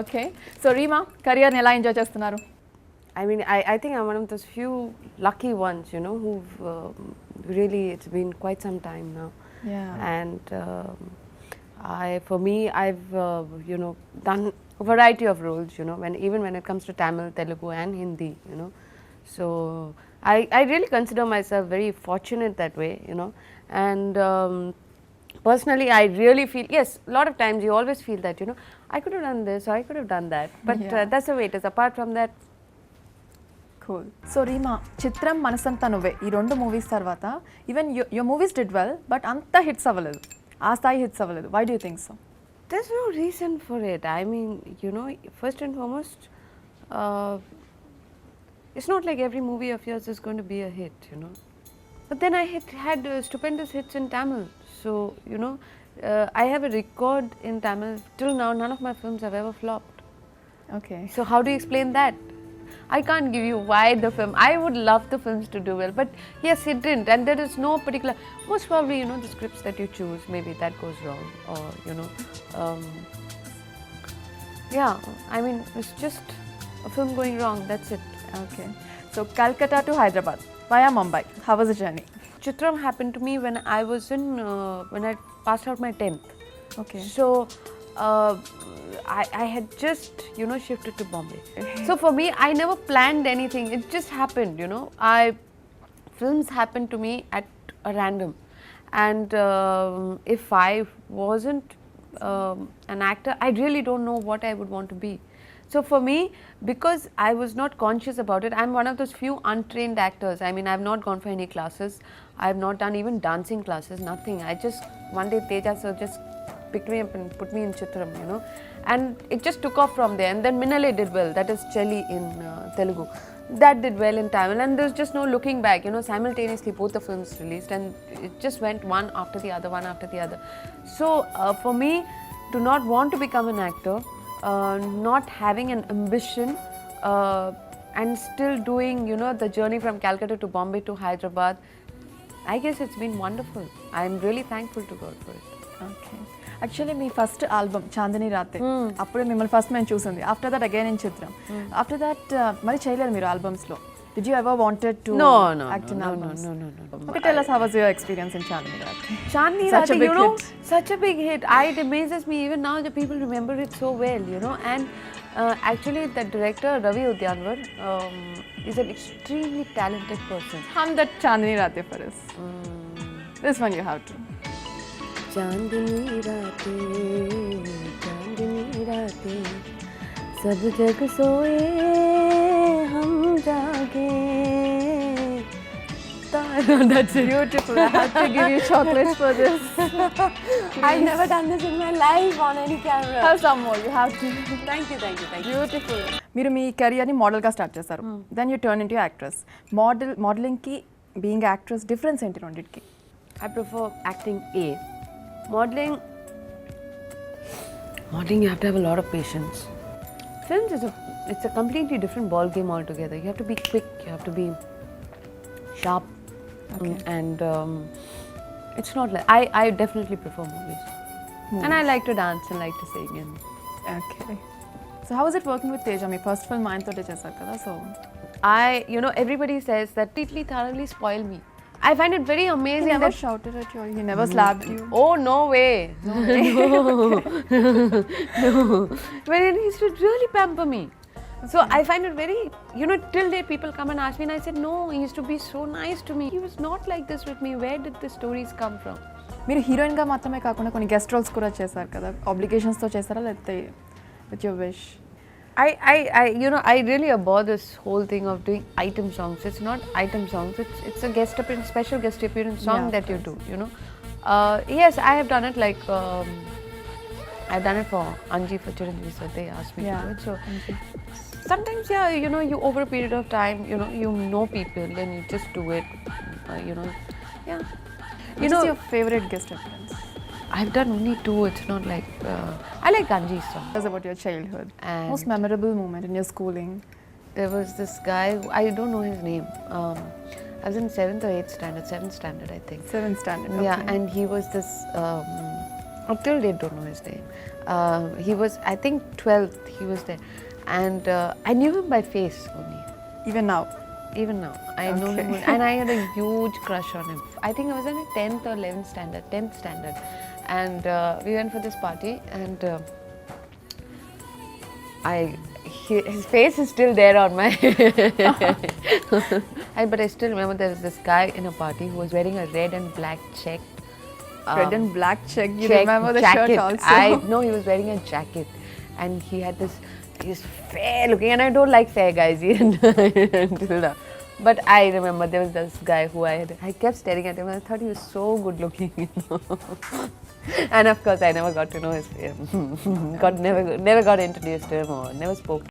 Okay so Reema కెరియర్ని ఎలా enjoy చేస్తున్నారు? I mean, I think I'm one of those few lucky ones, you know, who've really, it's been quite some time now. And for me, I've, you know, done a variety of roles, you know, even when it comes to Tamil, Telugu and Hindi, you know. So, I really consider myself very fortunate that way, you know. And personally, I really feel, yes, a lot of times you always feel that, you know, I could have done this or I could have done that. But that's the way it is. Apart from that, cool. So Reema Chitram Manasantha Nuvve ఈ 2 movies తర్వాత even your movies did well but అంత hits అవ్వలేదు, ఆ స్థాయి hits అవ్వలేదు. Why do you think so? there's no reason for it. I mean, you know, first and foremost, it's not like every movie of yours is going to be a hit, you know. But then I had stupendous hits in Tamil. So, you know, I have a record in Tamil. Till now, none of my films have ever flopped. Okay. So, how do you explain that? I can't give you why the film. I would love the films to do well, but yes, it didn't. And there is no particular. Most probably, you know, the scripts that you choose, maybe that goes wrong, or you know, yeah. I mean, it's just a film going wrong. That's it. Okay. So Calcutta to Hyderabad via Mumbai. How was the journey? Chitram happened to me when I was in when I passed out my 10th. Okay. So. I had just, you know, shifted to Bombay. So for me, I never planned anything. It just happened, you know. Films happened to me at a random. And if I wasn't an actor, I really don't know what I would want to be. So for me, because I was not conscious about it, I'm one of those few untrained actors. I mean, I've not gone for any classes. I've not done even dancing classes, nothing. I just, one day Teja sir just picked me up and put me in Chitram, you know, and it just took off from there. And then Minnale did well, that is Chelli in Telugu, that did well in Tamil, and there's just no looking back, you know. Simultaneously both the films released and it just went one after the other. So for me to not want to become an actor, not having an ambition, and still doing, you know, the journey from Calcutta to Bombay to Hyderabad, I guess it's been wonderful. I'm really thankful to God for it. Okay. Actually మీ first album Chandni Raate, అప్పుడే మిమ్మల్ని first మేము చూసింది. After that again in Chitram. After that మరి చేయలేదు మీరు ఆల్బమ్స్లో. Did you ever wanted to act in albums? Okay, tell us how was your experience in Chandni Raat? Chandni Raat, you know, such a big hit. It amazes me even now that people remember it so well, you know. And actually, the director Ravi Udyanwar is an extremely talented person. Hum that Chandni Raat for us. This one you have to. चांदनी रातें सब जग सोए हम जागे. That's beautiful. I had to give you chocolates for this. I've never done this in my life on any camera. Have some more. You have to. Thank you. Beautiful. మీరు మీ కెరియర్ని మోడల్గా start చేస్తారు. Then you turn into actress. మోడలింగ్కి being actress difference ఏంటి రెండింటికి? I prefer acting A. Modeling, you have to have a lot of patience. Films it's a completely different ball game altogether. You have to be quick, you have to be sharp. Okay. And it's not like, I definitely prefer movies. And I like to dance and like to sing. And okay. So how was it working with Teja? My first film ఆయన తోటే చేశారు కదా. So you know, everybody says that completely thoroughly spoiled me. I find it very amazing. He never shouted at you. He never slapped you. Oh, no way. No. But he used to really pamper me. Okay. So I find it very, you know, till date people come and ask me and I said, no, he used to be so nice to me. He was not like this with me. Where did the stories come from? మీరు హీరోయిన్గా మాత్రమే కాకుండా కొన్ని guest roles కూడా చేశారు కదా. ఆబ్లిగేషన్స్తో చేస్తారా లేకపోతే with your wish? I you know, I really abhor this whole thing of doing item songs. It's not item songs. It's a guest appearance, special guest appearance song that you do. You know, yes, I have done it. Like I've done it for Anji, for Chiranjeevi, so they asked me to do it. So sometimes, yeah, you know, you over a period of time, you know people, and you just do it. You know, yeah. Which is your favorite guest appearance? I've done only 2. It's not like I like Anji's song. Tell us about your childhood. And most memorable moment in your schooling. There was this guy, I don't know his name. I was in 7th or 8th standard, 7th standard I think. 7th standard, okay. Yeah, and he was this Until they don't know his name. He was, I think, 12th. He was there, and I knew him by face only. Even now. Even now, I know him, and I had a huge crush on him. I think I was in a 10th or 11th standard, 10th standard, and we went for this party, and his face is still there on my. But I still remember there was this guy in a party who was wearing a red and black check. Red and black check. You check remember the jacket. shirt also? I know he was wearing a jacket, and he had this. He's fair looking, and I don't like fair guys even until now. But I remember there was this guy who I kept staring at him, and I thought he was so good looking, you know. And of course, I never got to know his. Never got introduced to him or never spoke.